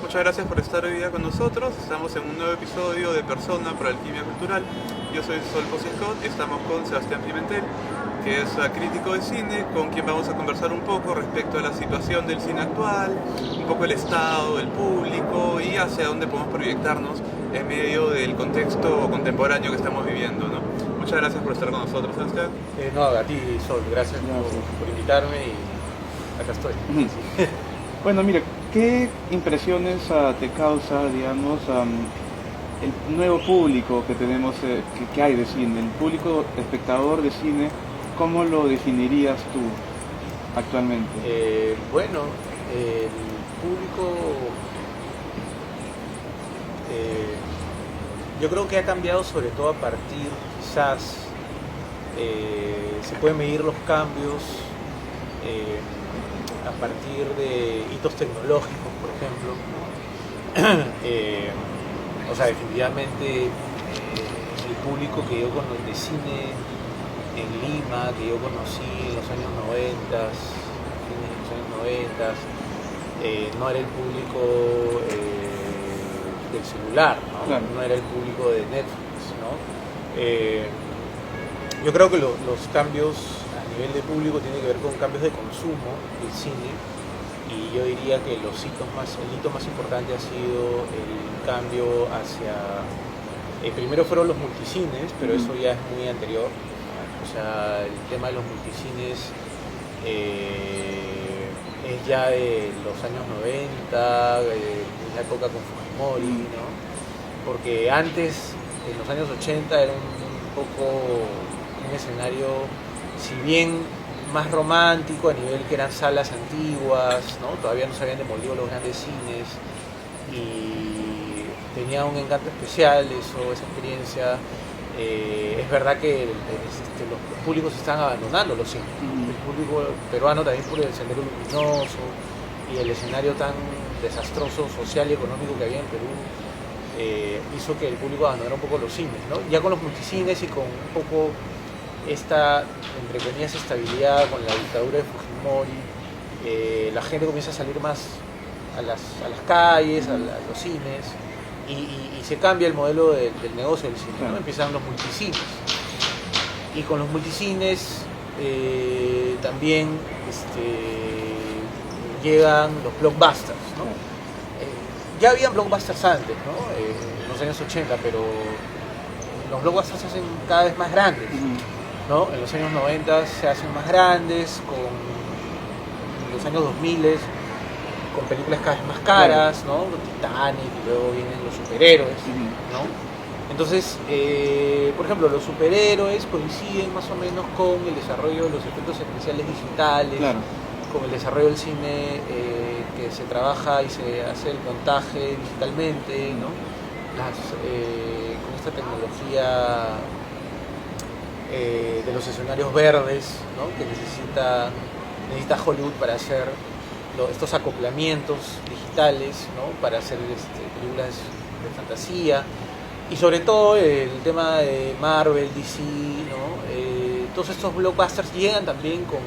Muchas gracias por estar hoy día con nosotros. Estamos en un nuevo episodio de Persona por Alquimia Cultural. Yo soy Sol Posiscot y estamos con Sebastián Pimentel, que es crítico de cine, con quien vamos a conversar un poco respecto a la situación del cine actual, un poco el estado del público y hacia dónde podemos proyectarnos en medio del contexto contemporáneo que estamos viviendo, ¿no? Muchas gracias por estar con nosotros, Sebastián. No, a ti, Sol, gracias por invitarme y acá estoy. Sí. Bueno, mira, ¿qué impresiones te causa, digamos, el nuevo público que tenemos, que hay de cine, el público espectador de cine? ¿Cómo lo definirías tú actualmente? Bueno, el público, yo creo que ha cambiado sobre todo a partir, quizás, se pueden medir los cambios a partir de hitos tecnológicos, por ejemplo. O sea, definitivamente el público que yo conocí de cine en Lima, que yo conocí en los años 90, fines de los años 90, no era el público del celular, ¿no? Claro. No era el público de Netflix, ¿no? Yo creo que los cambios a nivel de público tienen que ver con cambios de consumo del cine, y yo diría que el hito más importante ha sido el cambio hacia... primero fueron los multicines, pero eso ya es muy anterior. O sea, el tema de los multicines es ya de los años 90, de la época con Fujimori, ¿no? Porque antes, en los años 80, era un poco un escenario, si bien más romántico, a nivel que eran salas antiguas, ¿no? Todavía no se habían demolido los grandes cines, y tenía un encanto especial esa experiencia. Es verdad que los públicos están abandonando los cines. El público peruano, también por el Sendero Luminoso y el escenario tan desastroso social y económico que había en Perú, hizo que el público abandonara un poco los cines, ¿no? Ya con los multicines y con un poco esta, entre comillas, estabilidad con la dictadura de Fujimori, la gente comienza a salir más a las calles, a los cines, y se cambia el modelo del negocio del cine, ¿no? Empiezan los multicines, y con los multicines también llegan los blockbusters, ¿no? Ya habían blockbusters antes, ¿no? En los años 80, pero los blockbusters se hacen cada vez más grandes, ¿no? En los años 90 se hacen más grandes, en los años 2000 con películas cada vez más caras, ¿no? Titanic, y luego vienen los superhéroes, ¿no? Entonces, por ejemplo, los superhéroes coinciden más o menos con el desarrollo de los efectos especiales digitales, Claro. con el desarrollo del cine, que se trabaja y se hace el montaje digitalmente, ¿no? Con esta tecnología de los escenarios verdes, ¿no? Que necesita Hollywood para hacer estos acoplamientos digitales, ¿no? Para hacer películas de fantasía, y sobre todo el tema de Marvel, DC, ¿no? Todos estos blockbusters llegan también con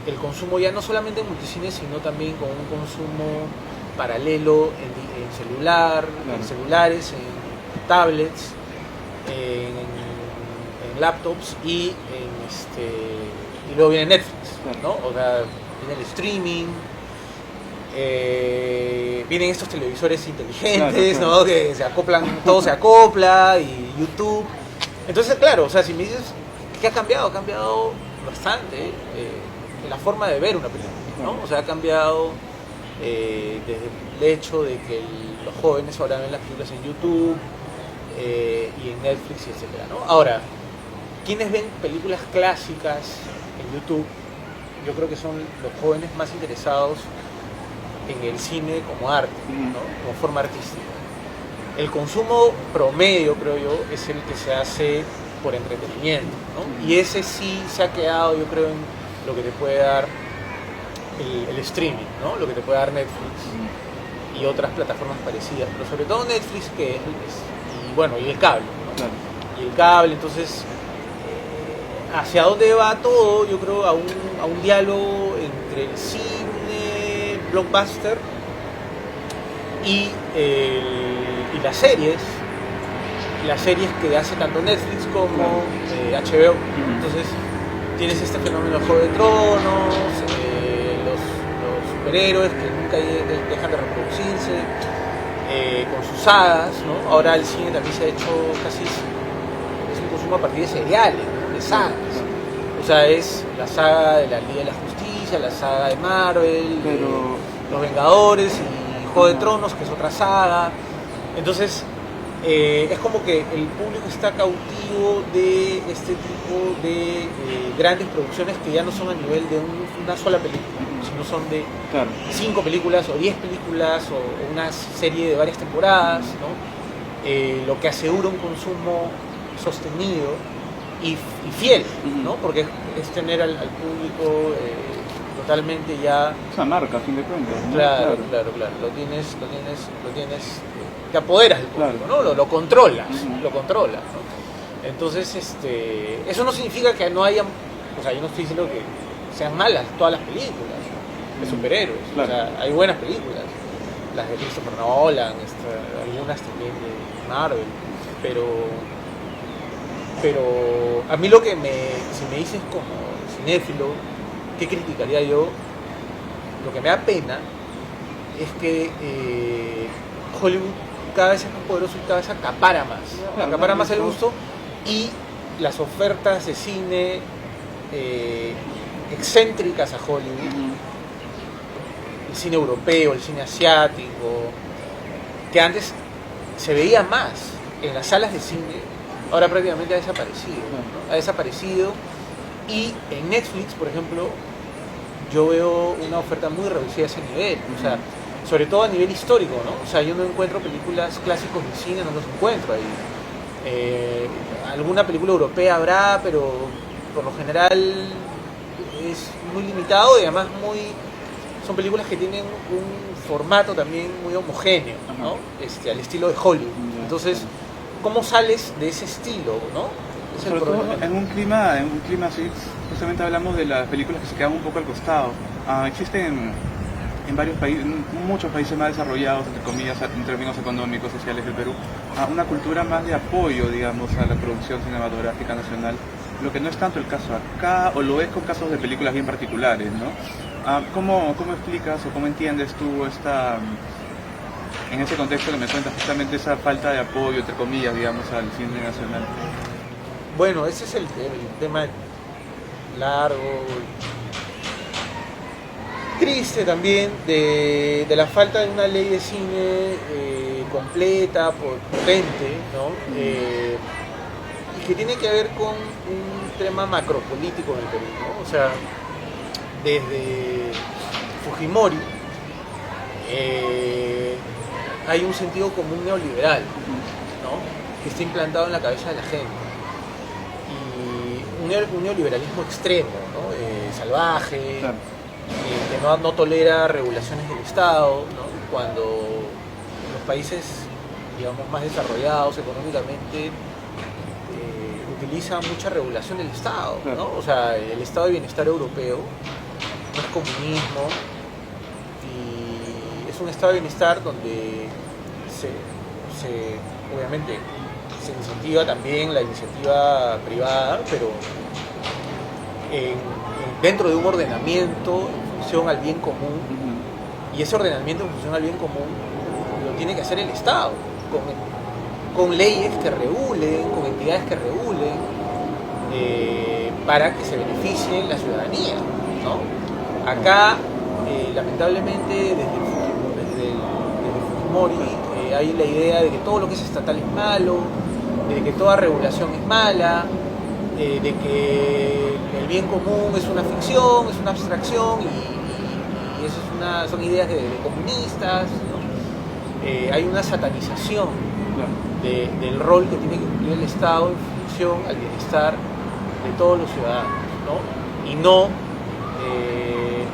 el consumo ya no solamente en multicines, sino también con un consumo paralelo en celular, Claro. en celulares, en tablets, en laptops, y luego viene Netflix, ¿no? O sea, viene el streaming, vienen estos televisores inteligentes, Claro. ¿no? Que se acoplan, todo se acopla, y YouTube. Entonces, claro, o sea, si me dices ¿qué ha cambiado? Ha cambiado bastante la forma de ver una película, ¿no? O sea, ha cambiado desde el hecho de que los jóvenes ahora ven las películas en YouTube y en Netflix, etcétera, ¿no? Ahora, quienes ven películas clásicas en YouTube, yo creo que son los jóvenes más interesados en el cine como arte, ¿no? Como forma artística. El consumo promedio, creo yo, es el que se hace por entretenimiento, ¿no? Y ese sí se ha quedado, yo creo, en lo que te puede dar el streaming, ¿no? Lo que te puede dar Netflix y otras plataformas parecidas, pero sobre todo Netflix, y bueno, y el cable, ¿no? Claro. Y el cable, entonces hacia dónde va todo, yo creo, a un diálogo entre el cine blockbuster y las series que hace tanto Netflix como HBO. Entonces tienes este fenómeno de Juego de Tronos, los superhéroes que nunca dejan de reproducirse, con sus sagas, ¿no? Ahora el cine también se ha hecho casi, es un consumo a partir de seriales, ¿no? De sagas. O sea, es la saga de la Liga de la Justicia, la saga de Marvel, Los Vengadores y Juego de Tronos, que es otra saga. Entonces, es como que el público está cautivo de este tipo de grandes producciones que ya no son a nivel de una sola película, sino son de 5 películas o 10 películas o una serie de varias temporadas, ¿no? Lo que asegura un consumo sostenido y fiel, ¿no? Porque es tener al público totalmente ya... Es una marca, a fin de cuentas, ¿no? Claro. Lo tienes, te apoderas del público, ¿no? Lo controlas, ¿no? Entonces, eso no significa que no haya, o sea, yo no estoy diciendo que sean malas todas las películas de superhéroes, o sea, hay buenas películas, las de Christopher Nolan, algunas también de Marvel, pero a mí si me dices como cinéfilo, ¿qué criticaría yo? Lo que me da pena es que Hollywood cada vez es más poderoso y cada vez acapara más el gusto, y las ofertas de cine excéntricas a Hollywood, el cine europeo, el cine asiático, que antes se veía más en las salas de cine, ahora prácticamente ha desaparecido, ¿no? Ha desaparecido, y en Netflix, por ejemplo, yo veo una oferta muy reducida a ese nivel, o sea, sobre todo a nivel histórico, ¿no? O sea, yo no encuentro películas clásicos de cine, no los encuentro ahí. Alguna película europea habrá, pero por lo general es muy limitado y además son películas que tienen un formato también muy homogéneo, ¿no? Al estilo de Hollywood. Entonces, ¿cómo sales de ese estilo, no? Es el Sobre todo problema. en un clima así, justamente hablamos de las películas que se quedan un poco al costado. Existen en varios países, muchos países más desarrollados, entre comillas, en términos económicos, sociales del Perú, una cultura más de apoyo, digamos, a la producción cinematográfica nacional, lo que no es tanto el caso acá, o lo es con casos de películas bien particulares, ¿no? ¿Cómo explicas o cómo entiendes tú en ese contexto que me cuentas, justamente esa falta de apoyo, entre comillas, digamos, al cine nacional? Bueno, ese es el tema largo, triste también, de la falta de una ley de cine completa, potente, ¿no? Y que tiene que ver con un tema macropolítico en el Perú, ¿no? O sea, desde Fujimori hay un sentido común neoliberal, ¿no? Que está implantado en la cabeza de la gente, y un neoliberalismo extremo, ¿no? Salvaje, Claro. Que no tolera regulaciones del Estado, ¿no? Cuando los países, digamos, más desarrollados económicamente utilizan mucha regulación del Estado, ¿no? Claro. O sea, el Estado de Bienestar Europeo no es comunismo, y es un Estado de Bienestar donde obviamente se incentiva también la iniciativa privada, pero dentro de un ordenamiento en función al bien común, y ese ordenamiento en función al bien común lo tiene que hacer el Estado, con leyes que regulen, con entidades que regulen, para que se beneficie la ciudadanía, ¿no? Acá, lamentablemente, desde Fujimori, hay la idea de que todo lo que es estatal es malo, de que toda regulación es mala, de que el bien común es una ficción, es una abstracción, y eso son ideas de comunistas, ¿no? Hay una satanización del rol que tiene que cumplir el Estado en función al bienestar de todos los ciudadanos, ¿no? Y no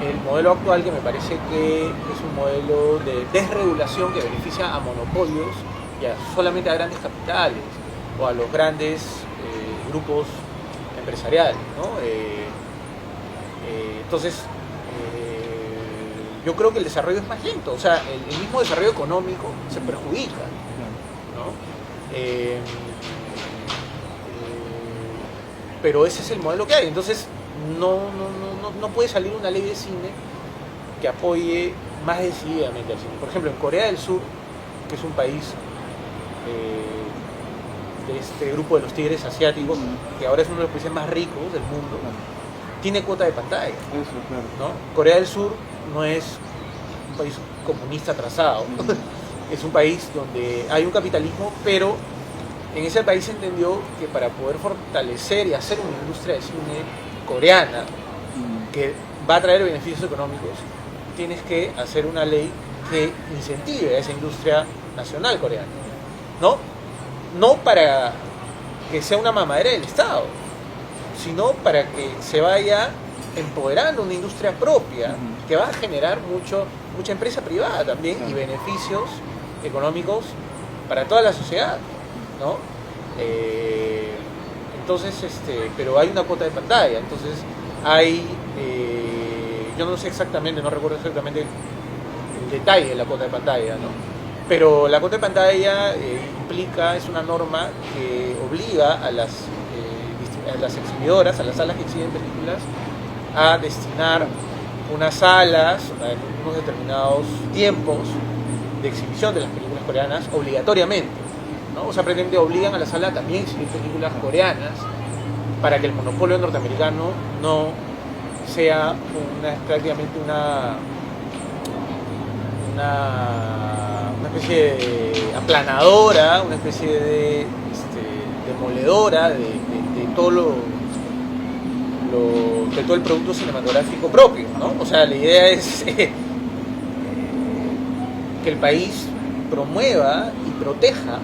el modelo actual, que me parece que es un modelo de desregulación que beneficia a monopolios y solamente a grandes capitales o a los grandes grupos empresarial, ¿no? Entonces, yo creo que el desarrollo es más lento, o sea, el mismo desarrollo económico se perjudica, ¿no? Pero ese es el modelo que hay, entonces no puede salir una ley de cine que apoye más decididamente al cine. Por ejemplo, en Corea del Sur, que es un país de este grupo de los tigres asiáticos, que ahora es uno de los países más ricos del mundo, tiene cuota de pantalla. Eso, claro. ¿No? Corea del Sur no es un país comunista atrasado, es un país donde hay un capitalismo, pero en ese país se entendió que para poder fortalecer y hacer una industria de cine coreana que va a traer beneficios económicos, tienes que hacer una ley que incentive a esa industria nacional coreana, no para que sea una mamadera del Estado, sino para que se vaya empoderando una industria propia que va a generar mucha empresa privada también y beneficios económicos para toda la sociedad, ¿no? Entonces, pero hay una cuota de pantalla, entonces hay, yo no sé exactamente, no recuerdo exactamente el detalle de la cuota de pantalla, ¿no? Pero la cuota de pantalla es una norma que obliga a las exhibidoras, a las salas que exhiben películas, a destinar unas salas, unos determinados tiempos de exhibición de las películas coreanas obligatoriamente, ¿no? O sea, obligan a la sala también a exhibir películas coreanas para que el monopolio norteamericano no sea prácticamente una especie de aplanadora, una especie de demoledora de todo de todo el producto cinematográfico propio, ¿no? O sea, la idea es que el país promueva y proteja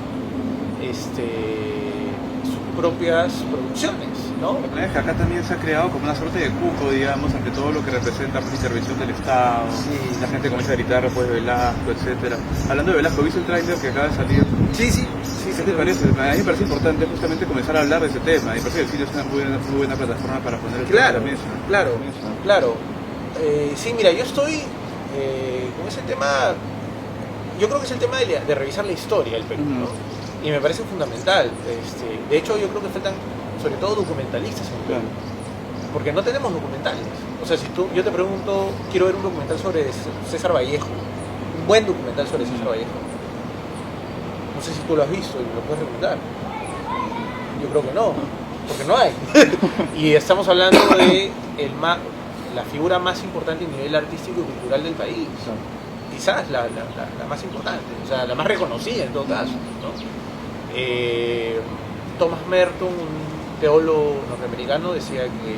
sus propias producciones, ¿no? El problema es que acá también se ha creado como una suerte de cuco, digamos, ante todo lo que representa la intervención del Estado. Sí. La gente comienza a gritar pues Velasco, etcétera. Hablando de Velasco, ¿viste el tráiler que acaba de salir? Sí. ¿Qué te parece? A mí me parece importante justamente comenzar a hablar de ese tema. Y me parece que el cine es una muy buena plataforma para poner el tema a la mesa. Claro. Sí, mira, yo estoy con ese tema. Yo creo que es el tema de revisar la historia del Perú, ¿no? Y me parece fundamental. De hecho, yo creo que faltan, sobre todo, documentalistas en el Perú. Porque no tenemos documentales. O sea, si yo te pregunto, quiero ver un documental sobre César Vallejo, un buen documental sobre César Vallejo. No sé si tú lo has visto y me lo puedes recomendar. Yo creo que no, porque no hay. Y estamos hablando de la figura más importante a nivel artístico y cultural del país. Quizás la más importante, o sea, la más reconocida en todo caso, ¿no? Thomas Merton, un teólogo norteamericano, decía que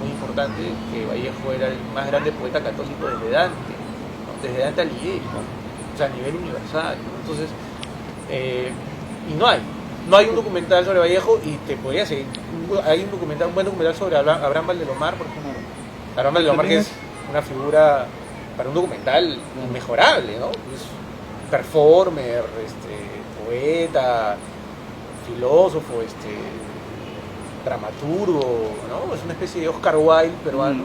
muy importante que Vallejo era el más grande poeta católico desde Dante, ¿no? Desde Dante Alighieri, o sea, a nivel universal, ¿no? Entonces, y no hay un documental sobre Vallejo, y te podría seguir. Hay un buen documental sobre Abraham Valdelomar, por ejemplo. Abraham Valdelomar, que es una figura para un documental inmejorable, ¿no? Es performer, poeta, filósofo, dramaturgo, ¿no? Es una especie de Oscar Wilde peruano,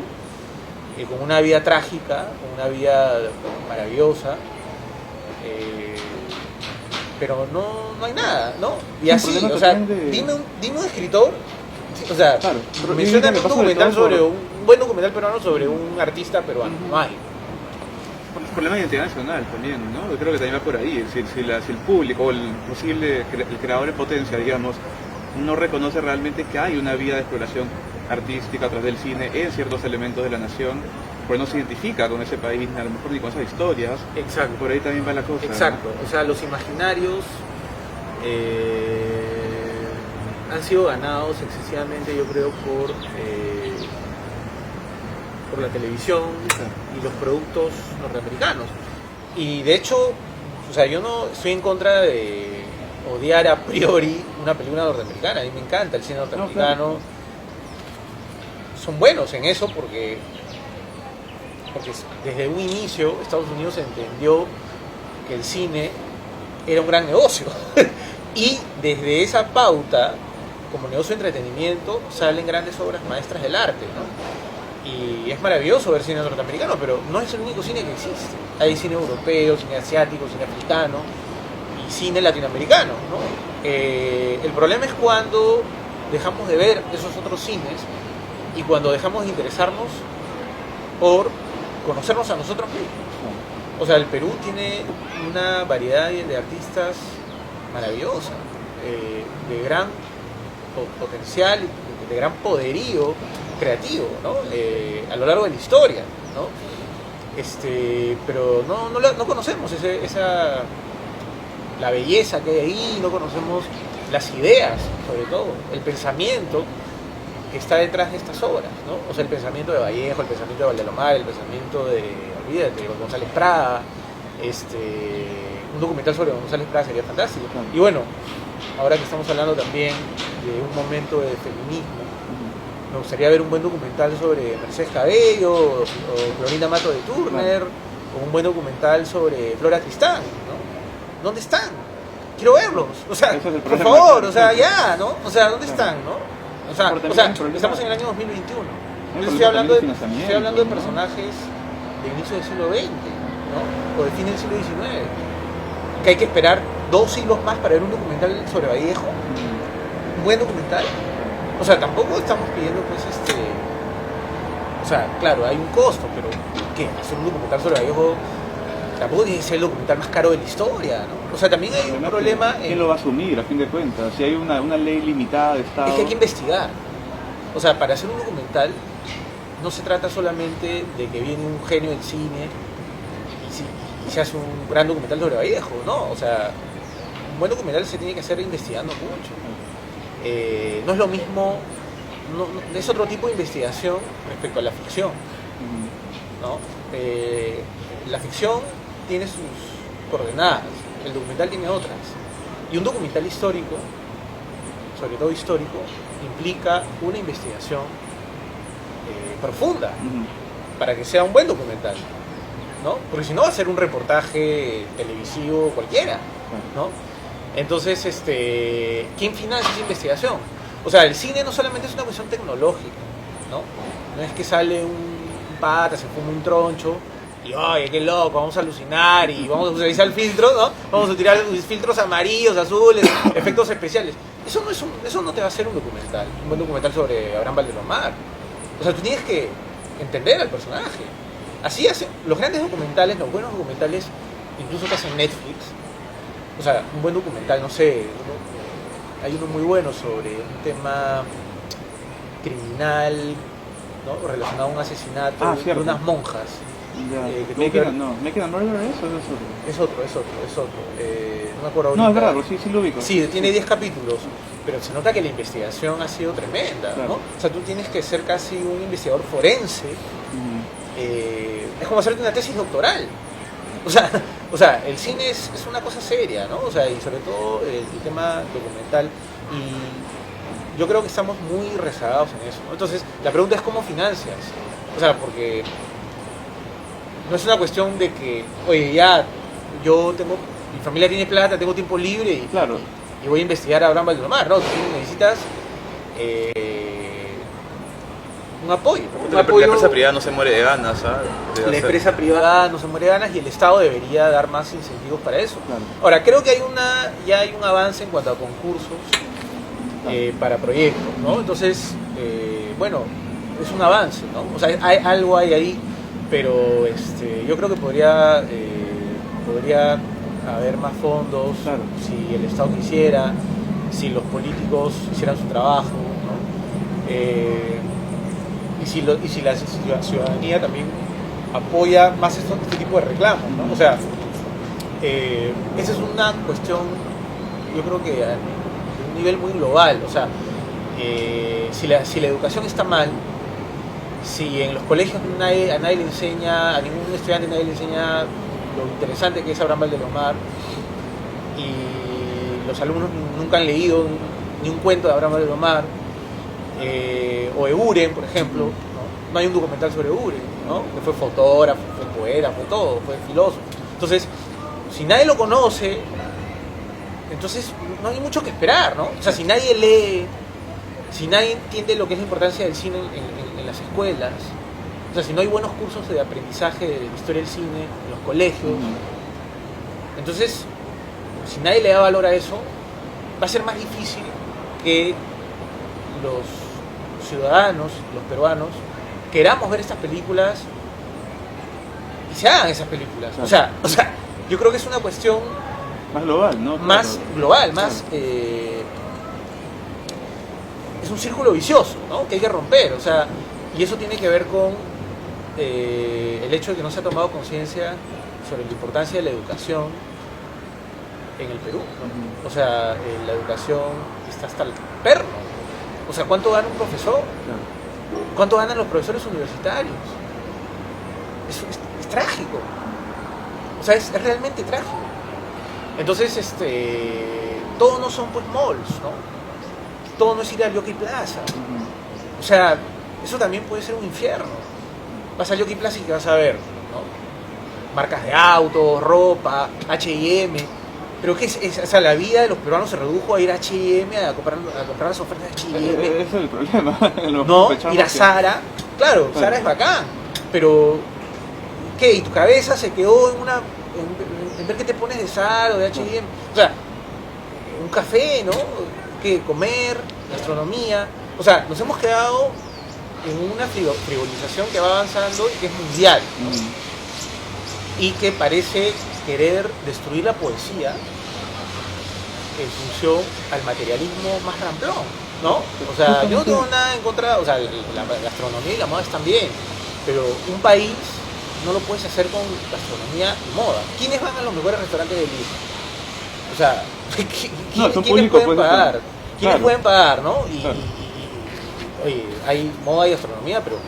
con una vida trágica, con una vida maravillosa, pero no hay nada, ¿no? Y así, o sea, dime un escritor, o sea, claro, mencióname un documental un buen documental peruano sobre un artista peruano, no hay. El problema de identidad nacional también, ¿no? Yo creo que también va por ahí. Si el público o el creador en potencia, digamos, no reconoce realmente que hay una vía de exploración artística a través del cine en ciertos elementos de la nación, pues no se identifica con ese país, a lo mejor ni con esas historias. Exacto. Por ahí también va la cosa. Exacto. ¿no? O sea, los imaginarios han sido ganados excesivamente, yo creo, por la televisión y los productos norteamericanos. Y de hecho, o sea, yo no estoy en contra de odiar a priori una película norteamericana. A mí me encanta el cine norteamericano. No, claro. Son buenos en eso porque desde un inicio Estados Unidos entendió que el cine era un gran negocio. Y desde esa pauta como negocio de entretenimiento salen grandes obras maestras del arte, ¿no? Y es maravilloso ver cine norteamericano, pero no es el único cine que existe. Hay cine europeo, cine asiático, cine africano y cine latinoamericano, ¿no? El problema es cuando dejamos de ver esos otros cines y cuando dejamos de interesarnos por conocernos a nosotros mismos. O sea, el Perú tiene una variedad de artistas maravillosa, de gran potencial, de gran poderío creativo, ¿no? A lo largo de la historia, ¿no? Pero no conocemos la belleza que hay ahí, no conocemos las ideas, sobre todo, el pensamiento que está detrás de estas obras, ¿no? O sea, el pensamiento de Vallejo, el pensamiento de Valdelomar, el pensamiento de, olvídate, de González Prada, un documental sobre González Prada sería fantástico. Y bueno, ahora que estamos hablando también de un momento de feminismo, me gustaría ver un buen documental sobre Mercedes Cabello o Florinda Mato de Turner, o un buen documental sobre Flora Tristán, ¿no? ¿Dónde están? Quiero verlos, o sea, por favor, o sea, ya, ¿no? O sea, ¿dónde están, no? O sea, estamos en el año 2021. Yo estoy hablando de personajes de inicio del siglo XX, ¿no? O de fin del siglo XIX. Que hay que esperar 2 siglos más para ver un documental sobre Vallejo. Un buen documental. O sea, tampoco estamos pidiendo, pues, o sea, claro, hay un costo, pero ¿qué? Hacer un documental sobre Vallejo tampoco tiene que ser el documental más caro de la historia, ¿no? O sea, también hay un problema... ¿Quién lo va a asumir, a fin de cuentas? Si hay una ley limitada de Estado... Es que hay que investigar. O sea, para hacer un documental no se trata solamente de que viene un genio del cine y se hace un gran documental sobre Vallejo, ¿no? O sea, un buen documental se tiene que hacer investigando mucho. No es lo mismo, es otro tipo de investigación respecto a la ficción, ¿no? La ficción tiene sus coordenadas, el documental tiene otras. Y un documental histórico, sobre todo histórico, implica una investigación profunda para que sea un buen documental, ¿no? Porque si no va a ser un reportaje televisivo cualquiera, ¿no? Entonces, ¿quién financia esa investigación? O sea, el cine no solamente es una cuestión tecnológica, ¿no? No es que sale un pata, se fuma un troncho y, oye, qué loco, vamos a alucinar y vamos a utilizar el filtro, ¿no? Vamos a tirar filtros amarillos, azules, efectos especiales. Eso no te va a hacer un buen documental sobre Abraham Valdelomar. O sea, tú tienes que entender al personaje. Así hacen los grandes documentales, los buenos documentales, incluso que hacen Netflix. O sea, un buen documental, no sé, hay uno muy bueno sobre un tema criminal, ¿no? Relacionado a un asesinato de unas monjas. Making a Murderer, ¿eso es otro? Es otro. No me acuerdo ahorita. No, es verdad, sí lo ubico. Sí, tiene 10 capítulos, pero se nota que la investigación ha sido tremenda, ¿no? O sea, tú tienes que ser casi un investigador forense. Es como hacerte una tesis doctoral. O sea, el cine es una cosa seria, ¿no? O sea, y sobre todo el tema documental. Y yo creo que estamos muy rezagados en eso, ¿no? Entonces, la pregunta es ¿cómo financias? O sea, porque no es una cuestión de que, oye, ya, mi familia tiene plata, tengo tiempo libre y voy a investigar a Abraham Valdelomar, ¿no? Tú necesitas un apoyo. La empresa privada no se muere de ganas, ¿sabes? La empresa privada no se muere de ganas y el Estado debería dar más incentivos para eso. Claro. Ahora, creo que ya hay un avance en cuanto a concursos para proyectos, ¿no? Entonces, bueno, es un avance, ¿no? O sea, algo hay ahí, pero yo creo que podría haber más fondos, si el Estado quisiera, si los políticos hicieran su trabajo, ¿no? Y si la ciudadanía también apoya más este tipo de reclamos, ¿no? O sea, esa es una cuestión, yo creo que de un nivel muy global. O sea, si la educación está mal, si en los colegios a nadie le enseña, a ningún estudiante nadie le enseña lo interesante que es Abraham Valdelomar, y los alumnos nunca han leído ni un cuento de Abraham Valdelomar, o Eguren, por ejemplo, no hay un documental sobre Eguren, ¿no? Que fue fotógrafo, fue poeta, fue todo, fue filósofo. Entonces, si nadie lo conoce, entonces no hay mucho que esperar, ¿no? O sea, si nadie lee si nadie entiende lo que es la importancia del cine en las escuelas, o sea, si no hay buenos cursos de aprendizaje de la historia del cine en los colegios, entonces, si nadie le da valor a eso, va a ser más difícil que los ciudadanos, los peruanos, queramos ver estas películas y se hagan esas películas. Claro. O sea, yo creo que es una cuestión más global, ¿no? más Claro. global, más es un círculo vicioso, ¿no? Que hay que romper, o sea, y eso tiene que ver con el hecho de que no se ha tomado conciencia sobre la importancia de la educación en el Perú, ¿no? O sea, la educación está hasta el perno. O sea, ¿cuánto gana un profesor? Claro. ¿Cuánto ganan los profesores universitarios? Es trágico. O sea, es realmente trágico. Entonces, todo no son pues malls, ¿no? Todo no es ir al Jockey Plaza. O sea, eso también puede ser un infierno. Vas al Jockey Plaza y ¿qué vas a ver? ¿No? Marcas de autos, ropa, H&M. Pero ¿qué es? O sea, la vida de los peruanos se redujo a ir a H&M, a comprar las ofertas de H&M. Ese es el problema. No, ir a Zara. Claro, Zara es bacán. Pero, ¿qué? Y tu cabeza se quedó en ver qué te pones de Zara o de H&M. O sea, un café, ¿no? ¿Qué? Comer, gastronomía. O sea, nos hemos quedado en una frivolización que va avanzando y que es mundial, ¿no? Y que parece querer destruir la poesía en función al materialismo más ramplón, ¿no? O sea, yo no tengo nada en contra, o sea, la gastronomía y la moda están bien, pero un país no lo puedes hacer con gastronomía y moda. ¿Quiénes van a los mejores restaurantes del Lima? O sea, ¿quiénes pueden pagar? ¿Quiénes pueden pagar, no? Oye, hay moda y gastronomía, pero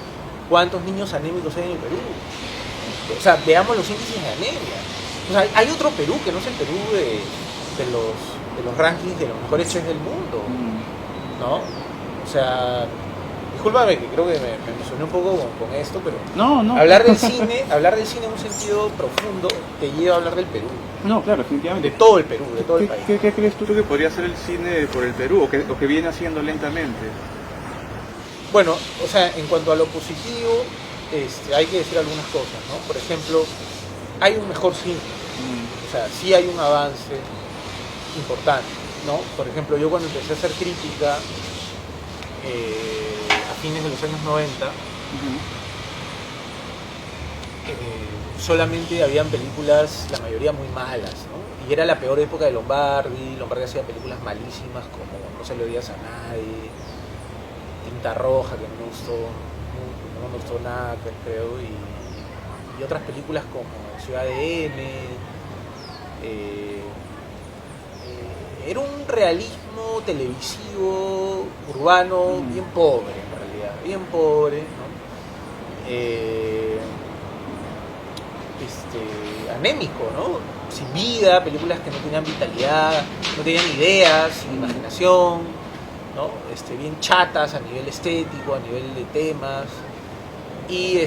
¿cuántos niños anémicos hay en el Perú? O sea, veamos los índices de anemia. O sea, hay otro Perú que no es el Perú de los rankings de los mejores chefs del mundo, ¿no? O sea, discúlpame que creo que me emocioné un poco con esto, pero no. hablar del cine en un sentido profundo te lleva a hablar del Perú. No, claro, definitivamente. De todo el Perú, de todo el país. ¿Qué crees tú que podría hacer el cine por el Perú o que viene haciendo lentamente? Bueno, o sea, en cuanto a lo positivo, hay que decir algunas cosas, ¿no? Por ejemplo, hay un mejor cine. O sea, sí hay un avance importante, ¿no? Por ejemplo, yo cuando empecé a hacer crítica a fines de los años 90, solamente habían películas, la mayoría muy malas, ¿no? Y era la peor época de Lombardi. Lombardi hacía películas malísimas como No se lo digas a nadie, Tinta Roja, que no me gustó nada, creo, y otras películas como Ciudad de N. Era un realismo televisivo urbano bien pobre, en realidad, bien pobre, ¿no? Anémico, ¿no? Sin vida, películas que no tenían vitalidad, no tenían ideas, sin imaginación, ¿no? Bien chatas a nivel estético, a nivel de temas. Y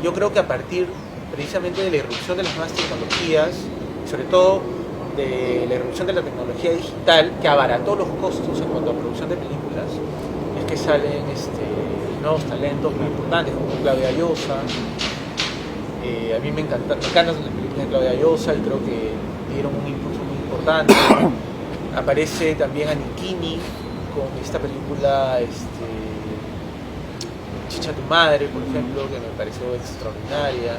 yo creo que a partir precisamente de la irrupción de las nuevas tecnologías, sobre todo de la irrupción de la tecnología digital, que abarató los costos en cuanto a producción de películas, es que salen nuevos talentos muy importantes como Claudia Llosa. A mí me encantan las películas de Claudia Llosa y creo que dieron un impulso muy importante. Aparece también Aniquini con esta película Chicha tu madre, por ejemplo, que me pareció extraordinaria.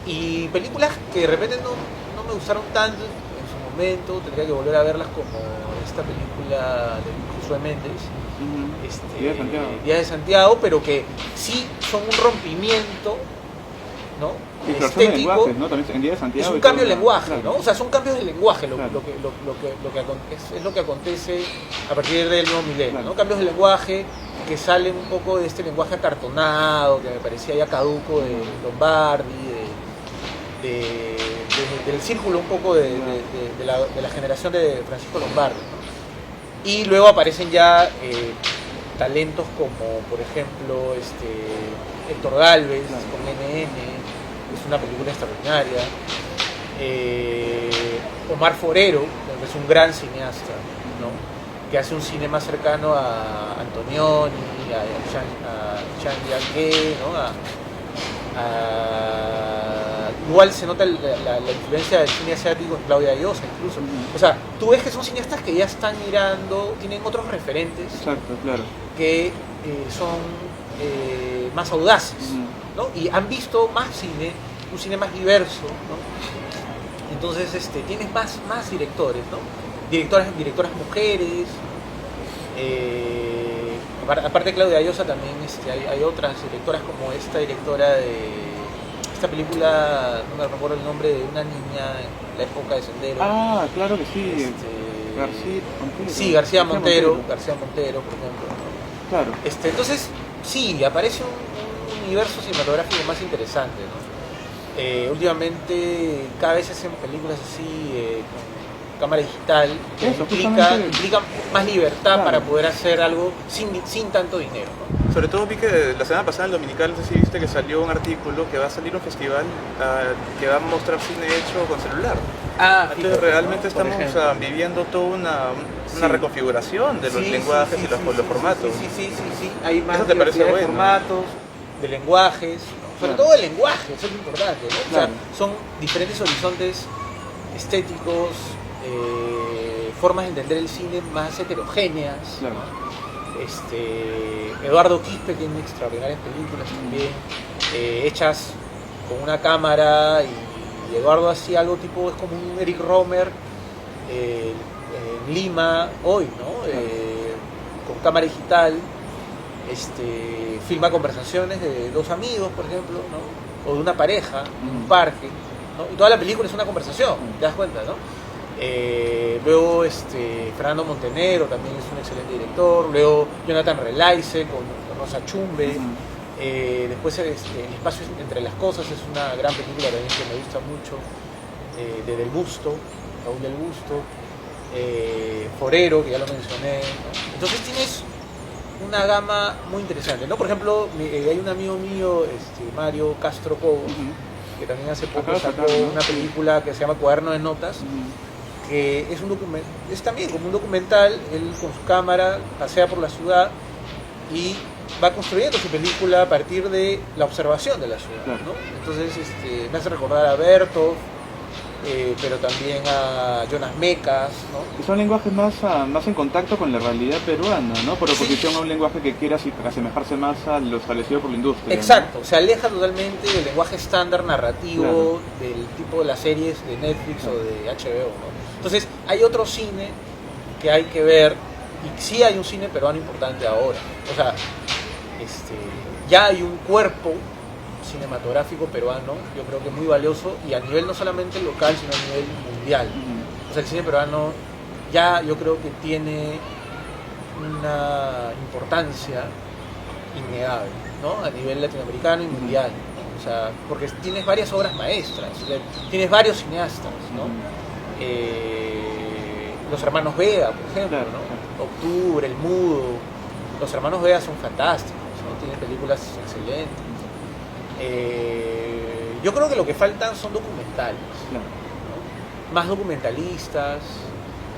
Y películas que de repente no me gustaron tanto en su momento, tendría que volver a verlas, como esta película de Josué Méndez, Día de Santiago, pero que sí son un rompimiento, ¿no? Estético, ¿no? También en Día de Santiago es un cambio de lenguaje, claro. ¿no? O sea, son cambios de lenguaje lo que acontece a partir del nuevo milenio, Claro. ¿no? Cambios de lenguaje que salen un poco de este lenguaje acartonado, que me parecía ya caduco de Lombardi, del círculo un poco de la generación de Francisco Lombardi, ¿no? Y luego aparecen ya talentos como, por ejemplo, Héctor Gálvez, claro, con NN, es una película extraordinaria. Omar Forero, que es un gran cineasta, ¿no? que hace un cine más cercano a Antonioni, a Zhang Yanghe, ¿no? Igual se nota la influencia del cine asiático en Claudia Llosa incluso. O sea, tú ves que son cineastas que ya están mirando, tienen otros referentes. Exacto, claro. Que son más audaces, ¿no? Y han visto más cine, un cine más diverso, ¿no? Entonces tienes más directores, ¿no? Directoras mujeres. Aparte de Claudia Llosa también hay otras directoras, como esta directora de esta película, no me recuerdo el nombre, de una niña en la época de Sendero. Ah, claro que sí. García Montero. Sí, García Montero, por ejemplo, ¿no? Claro. Entonces, sí, aparece un universo cinematográfico más interesante, ¿no? Últimamente cada vez se hacen películas así con cámara digital, que implica más libertad, claro, para poder hacer algo sin tanto dinero, ¿no? Sobre todo vi que la semana pasada en el Dominical, no sé si viste que salió un artículo que va a salir un festival que va a mostrar cine hecho con celular. Entonces realmente estamos viviendo toda una reconfiguración de los lenguajes y los formatos. Sí. Hay más ¿Eso te parece bueno? Formatos, de lenguajes, sobre todo el lenguaje, eso es lo importante, ¿no? Claro. O sea, son diferentes horizontes estéticos, formas de entender el cine más heterogéneas, claro, ¿no? Eduardo Quispe tiene extraordinarias películas también, hechas con una cámara, y Eduardo hacía algo tipo, es como un Eric Rohmer en Lima hoy, ¿no? Con cámara digital, filma conversaciones de dos amigos, por ejemplo, ¿no? O de una pareja en un parque, ¿no? Y toda la película es una conversación, te das cuenta, ¿no? Luego Fernando Montenegro también es un excelente director. Luego Jonathan Relaise con Rosa Chumbe. Después El espacio entre las cosas es una gran película también que me gusta mucho, de Del Busto, Raúl Del Busto. Forero, que ya lo mencioné, ¿no? Entonces tienes una gama muy interesante, ¿no? Por ejemplo, hay un amigo mío, Mario Castro Cobo, que también hace poco sacó una película que se llama Cuaderno de Notas, que es también como un documental. Él con su cámara pasea por la ciudad y va construyendo su película a partir de la observación de la ciudad, ¿no? Entonces me hace recordar a Bertov, pero también a Jonas Mekas, ¿no? Y son lenguajes más en contacto con la realidad peruana, ¿no? Por oposición a un lenguaje que quiera asemejarse más a lo establecido por la industria. Exacto, ¿no? Se aleja totalmente del lenguaje estándar narrativo, del tipo de las series de Netflix o de HBO, ¿no? Entonces hay otro cine que hay que ver, y sí hay un cine peruano importante ahora. O sea, ya hay un cuerpo cinematográfico peruano, yo creo que muy valioso, y a nivel no solamente local, sino a nivel mundial. O sea, el cine peruano ya yo creo que tiene una importancia innegable, ¿no? A nivel latinoamericano y mundial, ¿no? O sea, porque tienes varias obras maestras, tienes varios cineastas, ¿no? Los hermanos Vega, por ejemplo, ¿no? Octubre, El Mudo. Los hermanos Vega son fantásticos, ¿no? Tienen películas excelentes. Yo creo que lo que faltan son documentales, ¿no? Más documentalistas.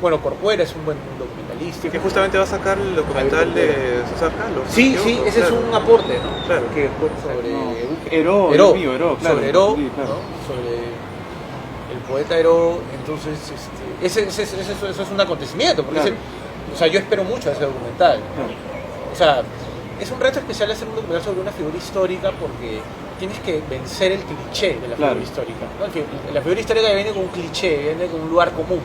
Bueno, Corcuera es un buen documentalista. Y que justamente va a sacar el documental de César Carlos. Sí, ese es un aporte, ¿no? Claro. Que sobre Heró, claro. Sobre Heró, sí, claro, ¿no? Sobre el poeta Heró. Entonces, eso es un acontecimiento, porque claro, o sea, yo espero mucho de ese documental. claro. O sea, es un reto especial hacer un documental sobre una figura histórica, porque tienes que vencer el cliché de la figura histórica, ¿no? La figura histórica ya viene con un cliché, viene con un lugar común.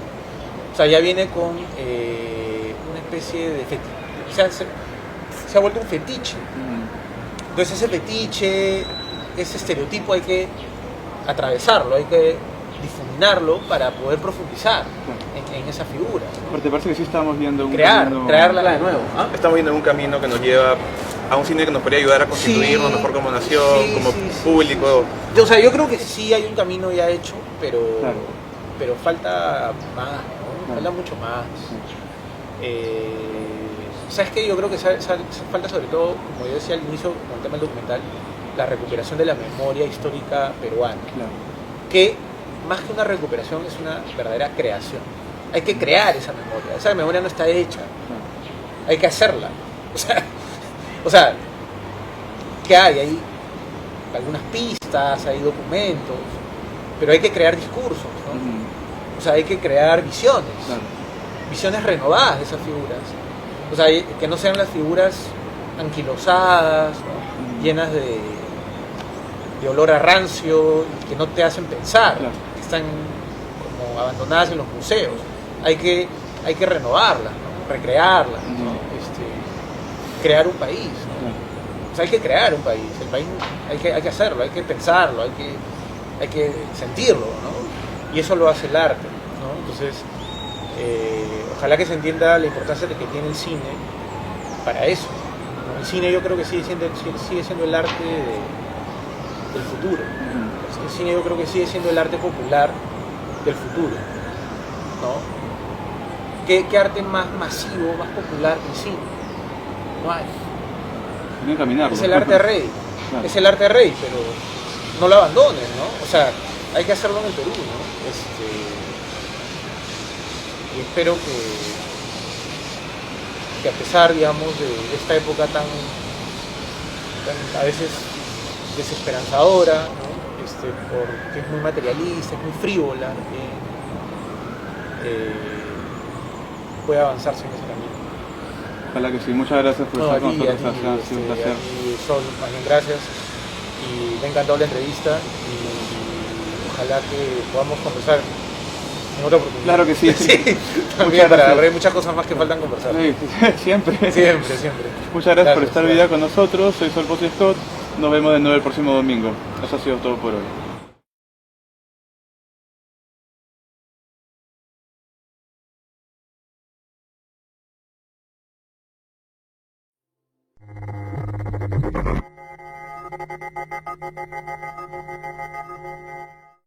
O sea, ya viene con una especie de fetiche. Se ha vuelto un fetiche. Entonces ese fetiche, ese estereotipo hay que atravesarlo, hay que difuminarlo para poder profundizar en esa figura, ¿no? Pero te parece que sí estamos viendo un crearla de nuevo, ¿ah? Estamos viendo un camino que nos lleva a un cine que nos podría ayudar a constituirnos mejor como nación, como público. O sea, yo creo que sí hay un camino ya hecho, pero falta más, ¿no? Falta mucho más. ¿Sabes qué? Yo creo que falta, sobre todo, como yo decía al inicio con el tema del documental, la recuperación de la memoria histórica peruana, que más que una recuperación es una verdadera creación. hay que crear esa memoria no está hecha, hay que hacerla. O sea, ¿qué hay? Hay algunas pistas, hay documentos, pero hay que crear discursos, ¿no? O sea, hay que crear visiones, visiones renovadas de esas figuras. O sea, que no sean las figuras anquilosadas, ¿no? Llenas de olor a rancio, que no te hacen pensar, que están como abandonadas en los museos. Hay que renovarlas, ¿no? Recrearlas, ¿no? Crear un país, ¿no? O sea, hay que crear un país. El país hay que hacerlo, hay que pensarlo, hay que sentirlo, ¿no? Y eso lo hace el arte, ¿no? Entonces, ojalá que se entienda la importancia de que tiene el cine para eso, ¿no? El cine yo creo que sigue siendo el arte del futuro. El cine yo creo que sigue siendo el arte popular del futuro, ¿no? ¿Qué arte más masivo, más popular que el cine? No hay. Tienen que caminarlo. Es el arte rey, claro. Es el arte rey, pero no lo abandonen, ¿no? O sea, hay que hacerlo en el Perú, ¿no? Y espero que a pesar, digamos, de esta época tan a veces desesperanzadora, ¿no? Porque es muy materialista, es muy frívola, pueda avanzarse en ese camino. Ojalá que sí. Muchas gracias por estar con nosotros. Ha sido un placer. Sol, más bien gracias. Y me ha encantado la entrevista y ojalá que podamos conversar en otra oportunidad. Claro que sí. Sí, también hay muchas cosas más que faltan conversar. Sí, siempre. Siempre. Muchas gracias por estar hoy día con nosotros. Soy Sol Posi Scott. Nos vemos de nuevo el próximo domingo. Eso ha sido todo por hoy.